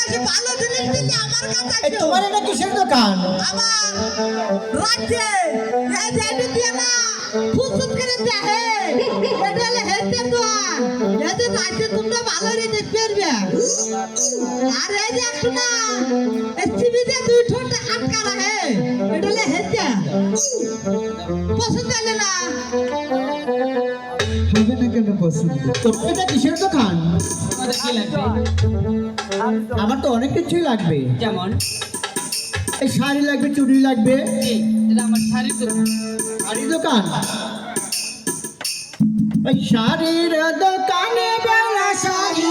বেশি ভালো জিনিস দিলে আমার কাছে এই তোমার এটা কিসের দোকান? আমার রাজ্যে এই যে এটা দিয়ে না ফুসুত করে দেহে এটা হলে হেতে তো এতে রাজ্যে তোমরা ভালো রে দেখতে পারবে আর এই যে একটু না এই চিবিতে দুই ঠোঁট আটকা রাখে এটা হলে হেতে পছন্দ হলে না হবে না কেন পছন্দ? তোমার এটা কিসের দোকান? তোমাদের কি লাগবে? আমার তো অনেক কিছুই লাগবে। যেমন এই শাড়ি লাগবে, চুড়ি লাগবে। এই, এটা আমার শাড়ির দোকান। শাড়ির দোকান? ওই শাড়ির দোকানে বেলা শাড়ি